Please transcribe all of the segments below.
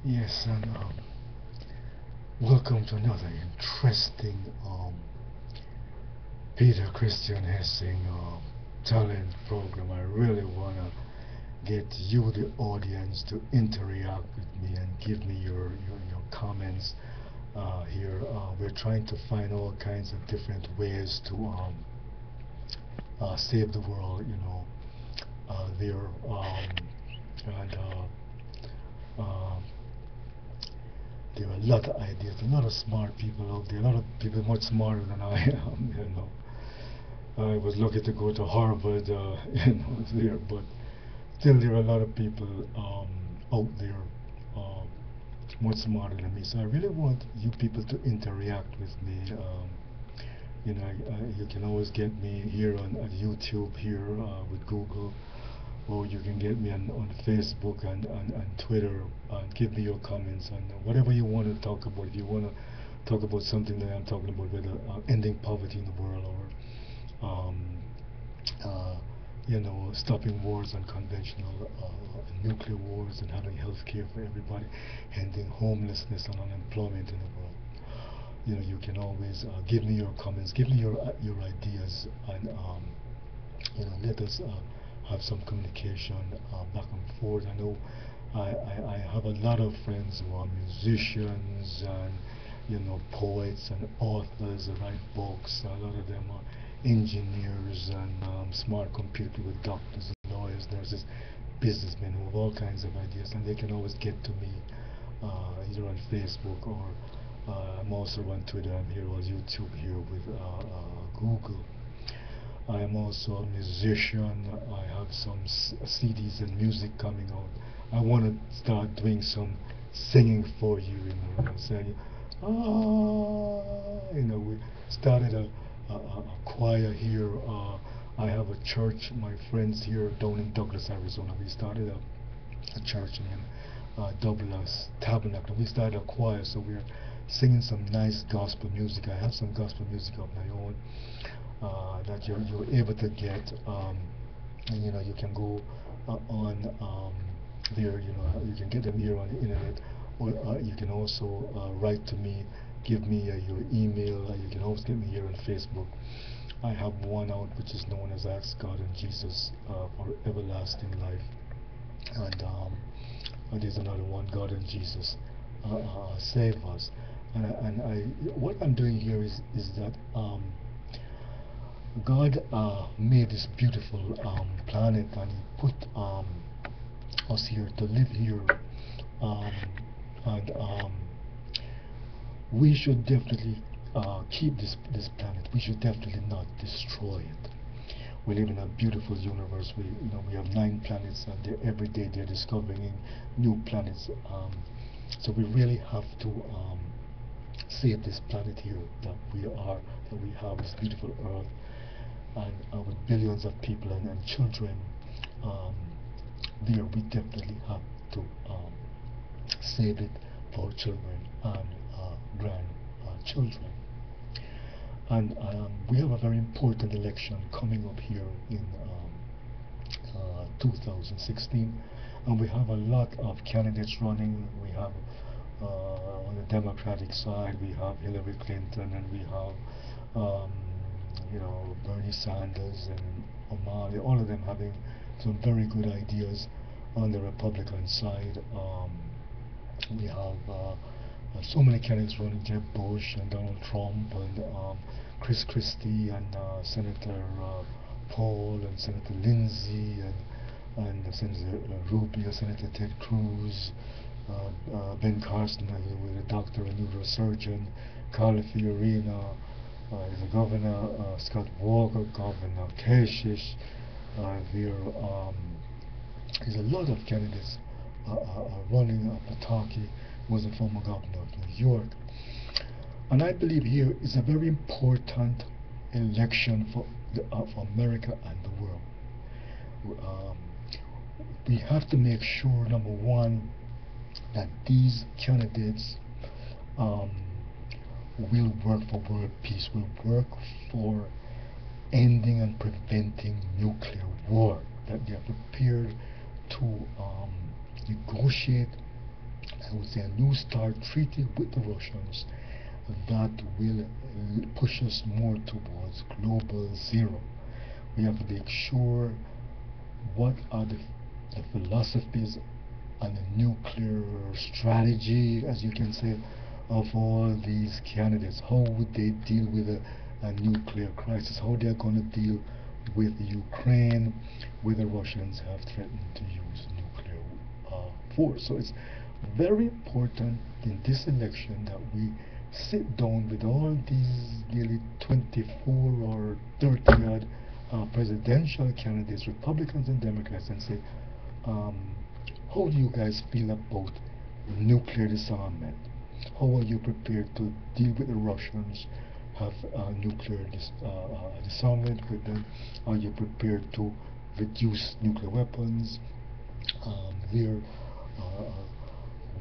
Yes, and welcome to another interesting Peter Christian Hessing talent program. I really want to get you, the audience, to interact with me and give me your comments here. We're trying to find all kinds of different ways to save the world, there. And uh, there are a lot of ideas, a lot of smart people out there, a lot of people much smarter than I am. I was lucky to go to Harvard, there, but still there are a lot of people out there um, much smarter than me. So I really want you people to interact with me. You can always get me here on YouTube here with Google, or you can get me on Facebook and Twitter and give me your comments on whatever you want to talk about. If you want to talk about something that I'm talking about, whether ending poverty in the world or uh, stopping wars and conventional nuclear wars and having health care for everybody, ending homelessness and unemployment in the world. You can always give me your comments, give me your ideas, and let us have some communication back and forth. I know I have a lot of friends who are musicians and poets and authors who write books. A lot of them are engineers and smart computer people, doctors, lawyers, nurses, businessmen who have all kinds of ideas, and they can always get to me either on Facebook or I'm also on Twitter. I'm here on YouTube here with Google. I am also a musician. I have some CDs and music coming out. I want to start doing some singing for you, saying, we started a choir here. I have a church, my friends here down in Douglas, Arizona. We started a church named Douglas Tabernacle. We started a choir, so we're singing some nice gospel music. I have some gospel music of my own that you're able to get, and you can go on there. You can get them here on the internet, or you can also write to me, give me your email. You can always get me here on Facebook. I have one out which is known as Ask God and Jesus for Everlasting Life, and there's another one, God and Jesus Save Us. And what I'm doing here is that God made this beautiful planet, and He put us here to live here, um, and we should definitely keep this planet. We should definitely not destroy it. We live in a beautiful universe. We have 9 planets, and every day they're discovering new planets. So we really have to save this planet here that we have, this beautiful Earth, and with billions of people and children um, there. We definitely have to save it for our children and grandchildren. And we have a very important election coming up here in 2016, and we have a lot of candidates running. We have on the Democratic side, we have Hillary Clinton, and we have Bernie Sanders and O'Malley, all of them having some very good ideas. On the Republican side, we have so many candidates running: Jeb Bush and Donald Trump and Chris Christie and Senator Paul and Senator Lindsey and Senator Rubio, Senator Ted Cruz, Ben Carson, with a doctor, a neurosurgeon, Carla Fiorina, is a governor, Scott Walker, Governor Kasich. There is a lot of candidates running. Pataki was a former governor of New York. And I believe here is a very important election for America and the world. We have to make sure, number one, that these candidates will work for world peace, will work for ending and preventing nuclear war, that they are prepared to negotiate I would say, a new START treaty with the Russians that will push us more towards global zero. We have to make sure what are the philosophies and the nuclear strategy, as you can say, of all these candidates. How would they deal with a nuclear crisis? How they're going to deal with Ukraine, where the Russians have threatened to use nuclear force. So it's very important in this election that we sit down with all these nearly 24 or 30 odd presidential candidates, Republicans and Democrats, and say, how do you guys feel about nuclear disarmament? How are you prepared to deal with the Russians, have nuclear disarmament with them? Are you prepared to reduce nuclear weapons?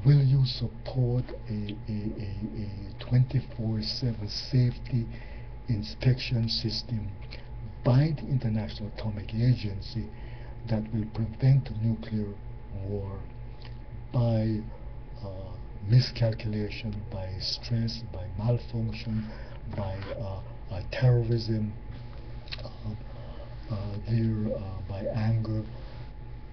Will you support a 24/7 safety inspection system by the International Atomic Agency that will prevent nuclear war by miscalculation, by stress, by malfunction, by terrorism, by anger?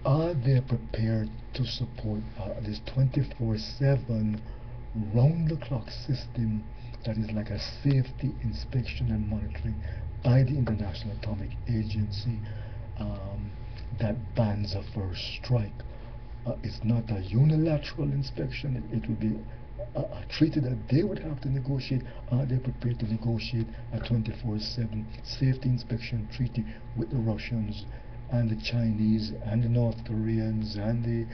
Are they prepared to support this 24/7 round-the-clock system that is like a safety inspection and monitoring by the International Atomic Agency that bans a first strike? It's not a unilateral inspection. It will be a treaty that they would have to negotiate. Are they prepared to negotiate a 24/7 safety inspection treaty with the Russians and the Chinese and the North Koreans and the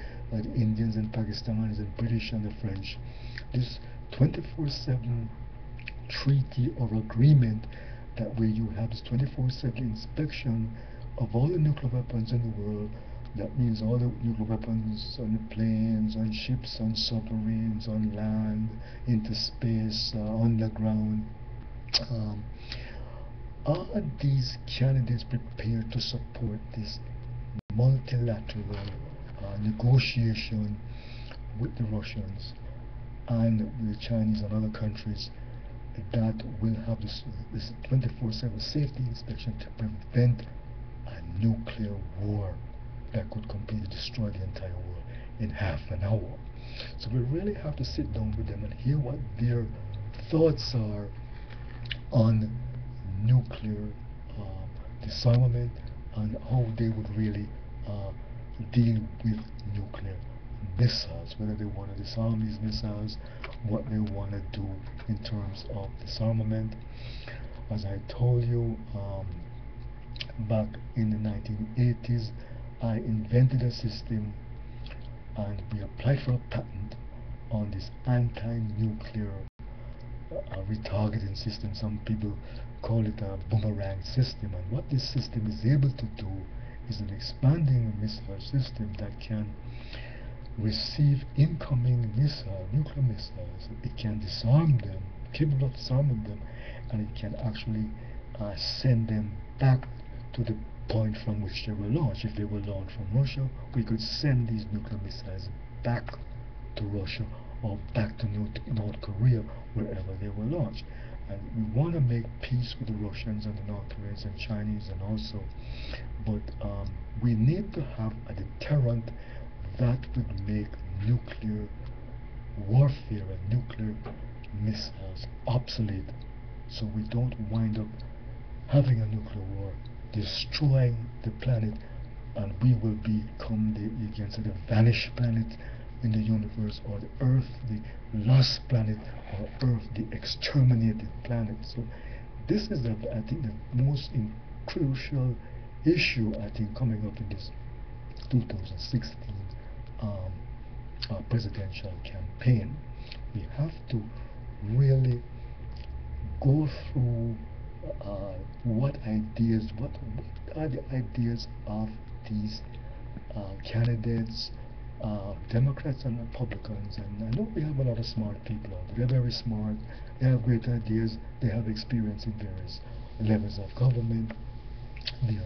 Indians and Pakistanis and British and the French? This 24/7 treaty or agreement that where you have this 24/7 inspection of all the nuclear weapons in the world. That means all the nuclear weapons on the planes, on ships, on submarines, on land, into space, underground. Are these candidates prepared to support this multilateral negotiation with the Russians and the Chinese and other countries that will have this 24/7 safety inspection to prevent a nuclear war that could completely destroy the entire world in half an hour? So we really have to sit down with them and hear what their thoughts are on nuclear disarmament and how they would really deal with nuclear missiles, whether they want to disarm these missiles, what they want to do in terms of disarmament. As I told you, back in the 1980s, I invented a system and we applied for a patent on this anti-nuclear retargeting system. Some people call it a boomerang system, and what this system is able to do is an expanding missile system that can receive incoming nuclear missiles. It can disarm them, capable of disarming them, and it can actually send them back to the point from which they were launched. If they were launched from Russia, we could send these nuclear missiles back to Russia or back to North Korea, wherever they were launched. And we want to make peace with the Russians and the North Koreans and Chinese and also, but we need to have a deterrent that would make nuclear warfare and nuclear missiles obsolete, so we don't wind up having a nuclear war, destroying the planet, and we will become you can say, the vanished planet in the universe, or the Earth, the lost planet, or Earth, the exterminated planet. So this is, I think, the most crucial issue, I think, coming up in this 2016 presidential campaign. We have to really go through what are the ideas of these candidates, Democrats and Republicans. And I know we have a lot of smart people out there. They're very smart, they have great ideas, they have experience in various levels of government. And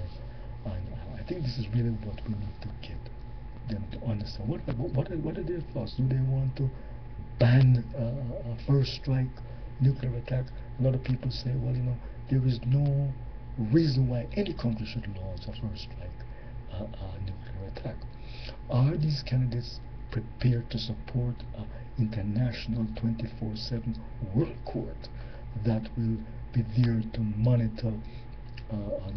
I think this is really what we need to get them to understand what are their thoughts. Do they want to ban a first strike nuclear attack? A lot of people say, well, you know, there is no reason why any country should launch a first strike nuclear attack. Are these candidates prepared to support an international 24/7 world court that will be there to monitor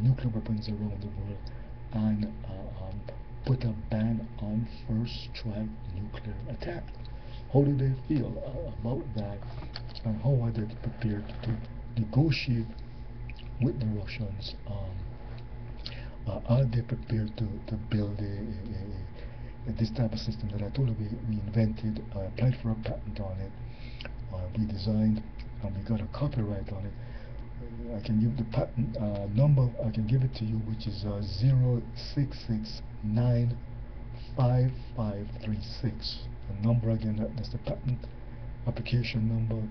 nuclear weapons around the world and put a ban on first strike nuclear attack? How do they feel about that, and how are they prepared to negotiate with the Russians? Are they prepared to build this type of system that I told you we invented, applied for a patent on it, we designed, and we got a copyright on it. I can give the patent number, I can give it to you, which is 066955536. The number again, that's the patent application number,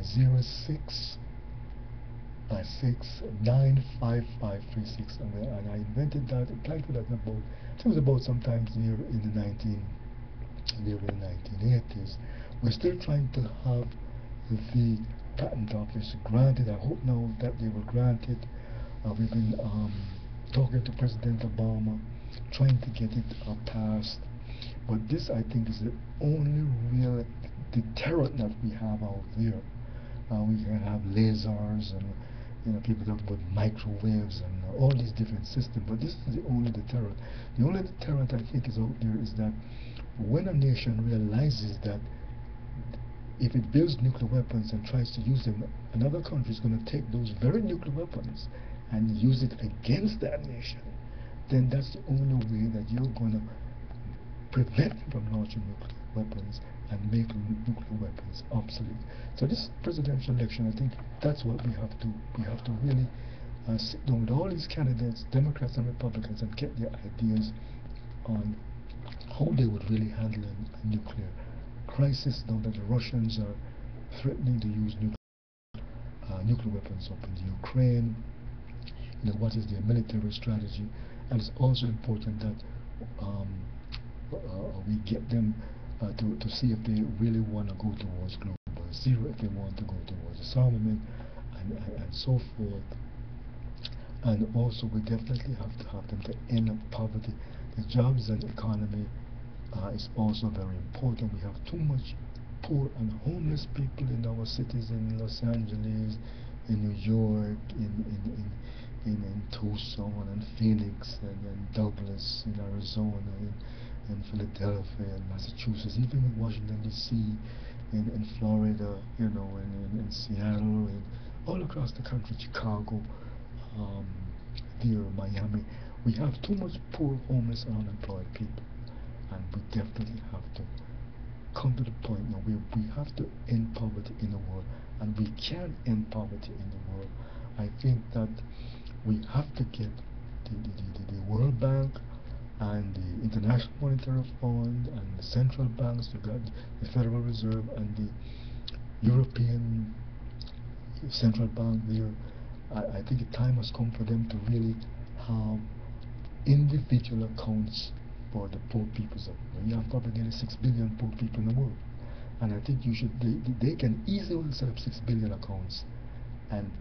066955536, and I invented that, applied for that about, I think it was about sometimes near in the 1980s. We're still trying to have the patent office granted. I hope now that they will grant it. We've been talking to President Obama, trying to get it passed. But this, I think, is the only real deterrent that we have out there. We can have lasers, and people talk about microwaves and all these different systems, but this is the only deterrent. The only deterrent I think is out there is that when a nation realizes that if it builds nuclear weapons and tries to use them, another country is going to take those very nuclear weapons and use it against that nation, then that's the only way that you're going to prevent them from launching nuclear weapons and make nuclear weapons obsolete. So this presidential election, I think that's what we have to really sit down with all these candidates, Democrats and Republicans, and get their ideas on how they would really handle a nuclear crisis now that the Russians are threatening to use nuclear weapons up in Ukraine. What is their military strategy? And it's also important that we get them to see if they really want to go towards global zero, if they want to go towards disarmament, and so forth. And also we definitely have to have them to end poverty. The jobs and economy is also very important. We have too much poor and homeless people in our cities, in Los Angeles, in New York, in Tucson and Phoenix and Douglas, in Arizona, in Philadelphia and Massachusetts, even in Washington D.C., in Florida, in Seattle, and all across the country, Chicago, Miami. We have too much poor, homeless, and unemployed people, and we definitely have to come to the point now where we have to end poverty in the world, and we can end poverty in the world. I think that we have to get the World Bank and the International Monetary Fund and the central banks, you got the Federal Reserve and the European Central Bank there. I think the time has come for them to really have individual accounts for the poor people. You have probably nearly 6 billion poor people in the world, and I think they can easily set up 6 billion accounts and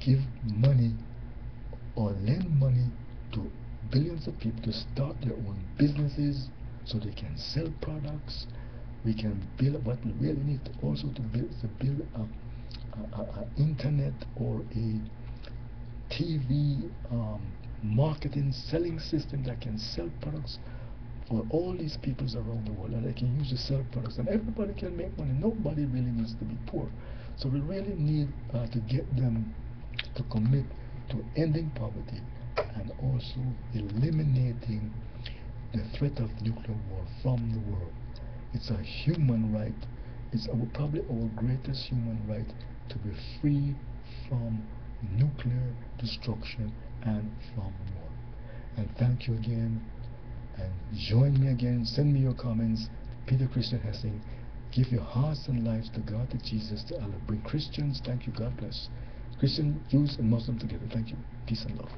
give money or lend money to billions of people to start their own businesses so they can sell products. We can build what we really need also to build a internet or a TV marketing selling system that can sell products for all these peoples around the world, and they can use to sell products, and everybody can make money. Nobody really needs to be poor. So we really need to get them to commit to ending poverty and also eliminating the threat of nuclear war from the world. It's a human right. It's probably our greatest human right to be free from nuclear destruction and from war. And thank you again, and join me again. Send me your comments. Peter Christian Hessing. Give your hearts and lives to God, to Jesus, to Allah. Bring Christians. Thank you. God bless. Christian, Jews, and Muslims together. Thank you. Peace and love.